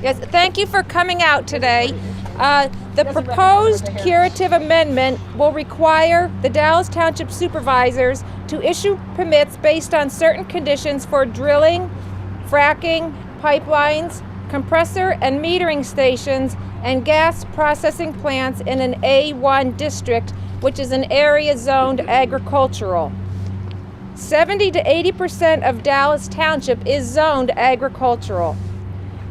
Yes, thank you for coming out today. The proposed curative amendment will require the Dallas Township supervisors to issue permits based on certain conditions for drilling, fracking, pipelines, compressor and metering stations, and gas processing plants in an A1 district, which is an area zoned agricultural. 70 to 80% of Dallas Township is zoned agricultural.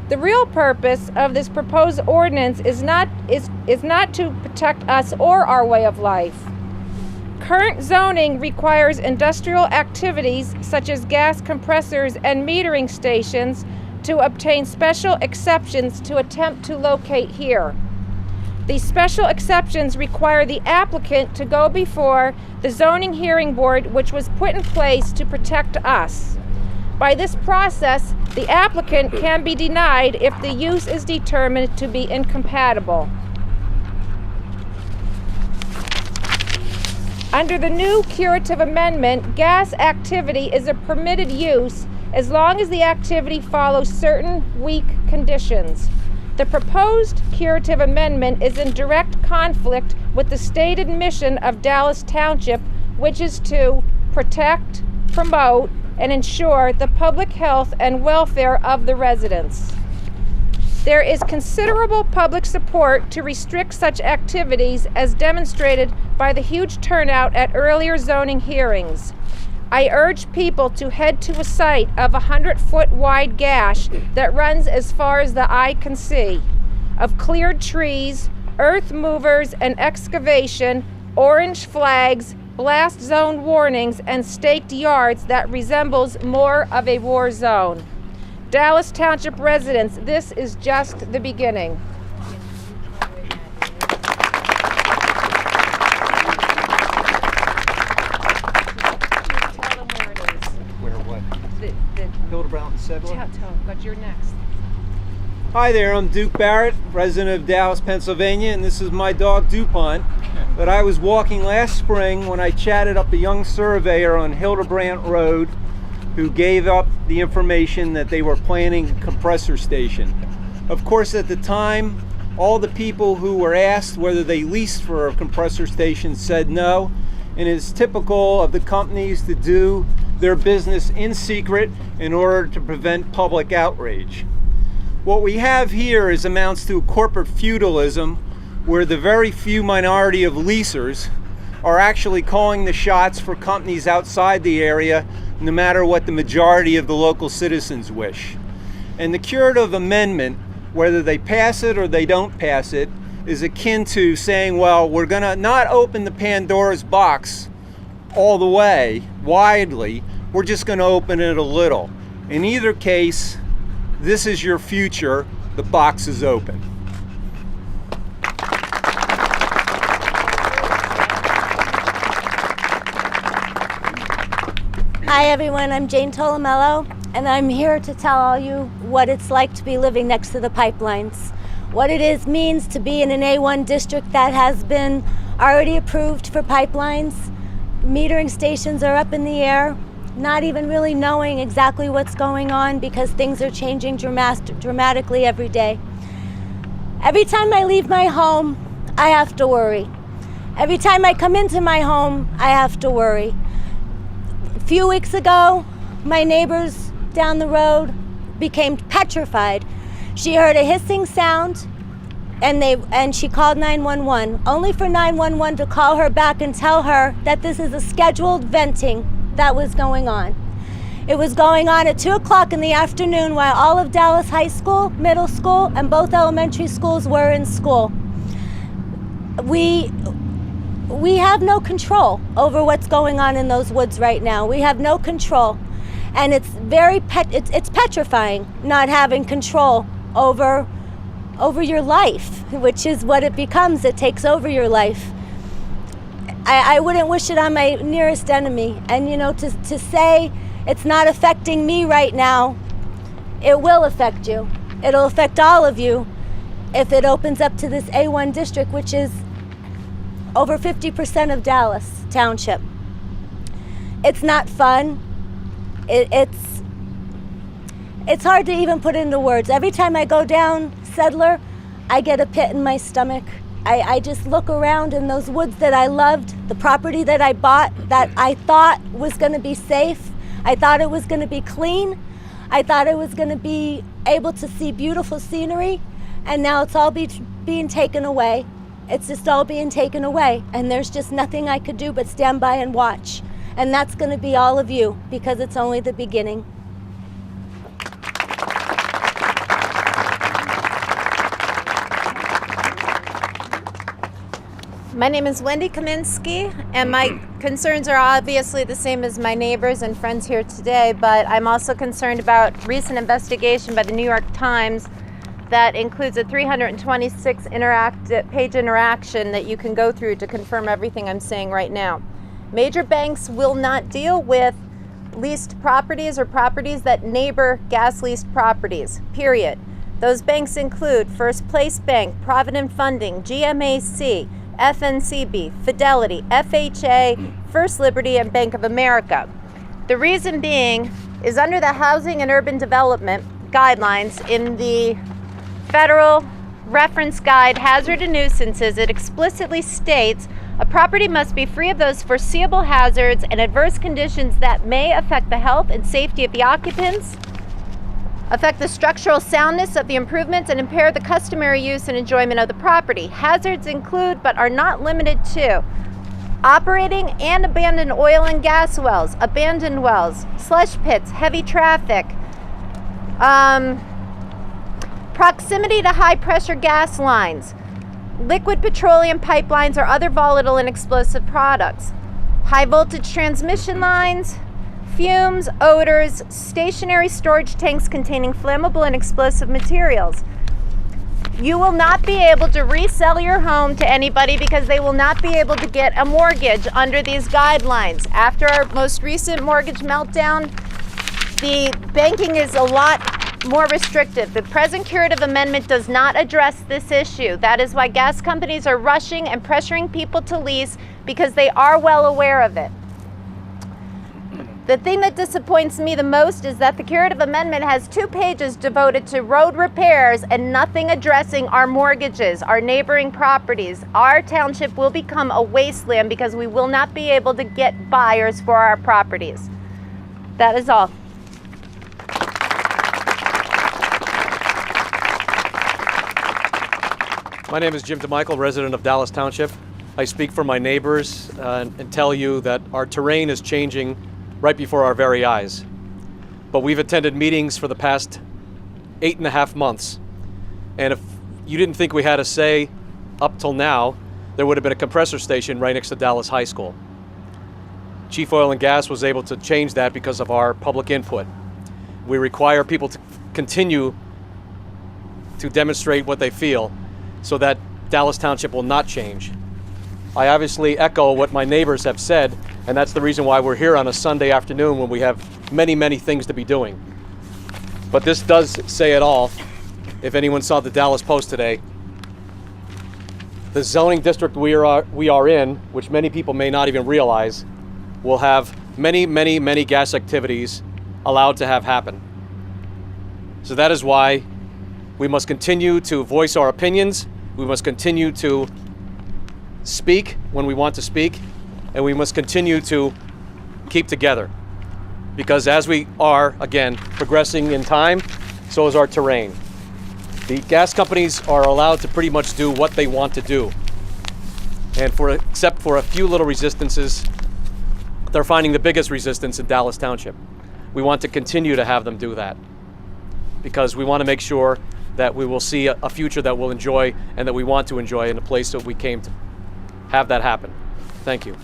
The real purpose of this proposed ordinance is not to protect us or our way of life. Current zoning requires industrial activities such as gas compressors and metering stations to obtain special exceptions to attempt to locate here. These special exceptions require the applicant to go before the zoning hearing board, which was put in place to protect us. By this process, the applicant can be denied if the use is determined to be incompatible. Under the new curative amendment, gas activity is a permitted use as long as the activity follows certain weak conditions. The proposed curative amendment is in direct conflict with the stated mission of Dallas Township, which is to protect, promote, and ensure the public health and welfare of the residents. There is considerable public support to restrict such activities as demonstrated by the huge turnout at earlier zoning hearings. I urge people to head to a site of a 100-foot wide gash that runs as far as the eye can see, of cleared trees, earth movers and excavation, orange flags, blast zone warnings, and staked yards that resembles more of a war zone. Dallas Township residents, this is just the beginning. Hildebrand and Sedgwick. But you're next. Hi there, I'm Duke Barrett, resident of Dallas, Pennsylvania, and this is my dog DuPont that I was walking last spring when I chatted up a young surveyor on Hildebrand Road who gave up the information that they were planning a compressor station. Of course, at the time, all the people who were asked whether they leased for a compressor station said no, and it's typical of the companies to do their business in secret in order to prevent public outrage. What we have here is amounts to corporate feudalism, where the very few minority of leasers are actually calling the shots for companies outside the area, no matter what the majority of the local citizens wish. And the curative amendment, whether they pass it or they don't pass it, is akin to saying, well, we're gonna not open the Pandora's box all the way, widely, we're just gonna open it a little. In either case, this is your future, the box is open. Hi everyone, I'm Jane Tolomello, and I'm here to tell all you what it's like to be living next to the pipelines. What it means to be in an A1 district that has been already approved for pipelines. Metering stations are up in the air, not even really knowing exactly what's going on because things are changing dramatically every day. Every time I leave my home, I have to worry. Every time I come into my home, I have to worry. A few weeks ago, my neighbors down the road became petrified. She heard a hissing sound and she called 911, only for 911 to call her back and tell her that this is a scheduled venting that was going on. It was going on at 2 o'clock in the afternoon while all of Dallas High School, middle school, and both elementary schools were in school. We have no control over what's going on in those woods right now. We have no control. And it's it's petrifying not having control over your life, which is what it becomes. It takes over your life. I wouldn't wish it on my nearest enemy. And you know, to say it's not affecting me right now, it will affect you. It'll affect all of you if it opens up to this A1 district, which is over 50% of Dallas Township. It's not fun. It's It's hard to even put into words. Every time I go down Sedler, I get a pit in my stomach. I just look around in those woods that I loved, the property that I bought that I thought was going to be safe. I thought it was going to be clean. I thought it was going to be able to see beautiful scenery, and now it's all being taken away. It's just all being taken away, and there's just nothing I could do but stand by and watch. And that's going to be all of you, because it's only the beginning. My name is Wendy Kaminsky, and my concerns are obviously the same as my neighbors and friends here today, but I'm also concerned about recent investigation by the New York Times that includes a 326-page interaction that you can go through to confirm everything I'm saying right now. Major banks will not deal with leased properties or properties that neighbor gas leased properties, period. Those banks include First Place Bank, Provident Funding, GMAC, FNCB, Fidelity, FHA, First Liberty, and Bank of America. The reason being is under the Housing and Urban Development Guidelines in the Federal Reference Guide Hazard and Nuisances, it explicitly states a property must be free of those foreseeable hazards and adverse conditions that may affect the health and safety of the occupants, affect the structural soundness of the improvements, and impair the customary use and enjoyment of the property. Hazards include, but are not limited to, operating and abandoned oil and gas wells, abandoned wells, slush pits, heavy traffic, proximity to high pressure gas lines, liquid petroleum pipelines or other volatile and explosive products, high voltage transmission lines, fumes, odors, stationary storage tanks containing flammable and explosive materials. You will not be able to resell your home to anybody because they will not be able to get a mortgage under these guidelines. After our most recent mortgage meltdown, the banking is a lot more restrictive. The present curative amendment does not address this issue. That is why gas companies are rushing and pressuring people to lease, because they are well aware of it. The thing that disappoints me the most is that the curative amendment has 2 pages devoted to road repairs and nothing addressing our mortgages, our neighboring properties. Our township will become a wasteland because we will not be able to get buyers for our properties. That is all. My name is Jim DeMichael, resident of Dallas Township. I speak for my neighbors and tell you that our terrain is changing right before our very eyes. But we've attended meetings for the past 8.5 months. And if you didn't think we had a say up till now, there would have been a compressor station right next to Dallas High School. Chief Oil and Gas was able to change that because of our public input. We require people to continue to demonstrate what they feel so that Dallas Township will not change. I obviously echo what my neighbors have said, and that's the reason why we're here on a Sunday afternoon when we have many, many things to be doing. But this does say it all. If anyone saw the Dallas Post today, the zoning district we are in, which many people may not even realize, will have many, many, many gas activities allowed to have happen. So that is why we must continue to voice our opinions. We must continue to speak when we want to speak, and we must continue to keep together. Because as we are, again, progressing in time, so is our terrain. The gas companies are allowed to pretty much do what they want to do. And except for a few little resistances, they're finding the biggest resistance in Dallas Township. We want to continue to have them do that, because we want to make sure that we will see a future that we'll enjoy and that we want to enjoy in the place that we came to have that happen. Thank you.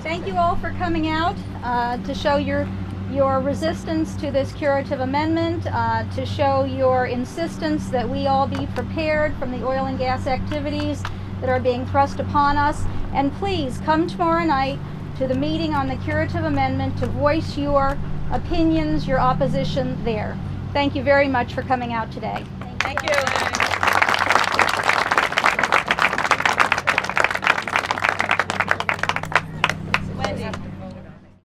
Thank you all for coming out to show your resistance to this curative amendment, to show your insistence that we all be prepared from the oil and gas activities that are being thrust upon us. And please come tomorrow night to the meeting on the curative amendment to voice your opinions, your opposition there. Thank you very much for coming out today. Thank you.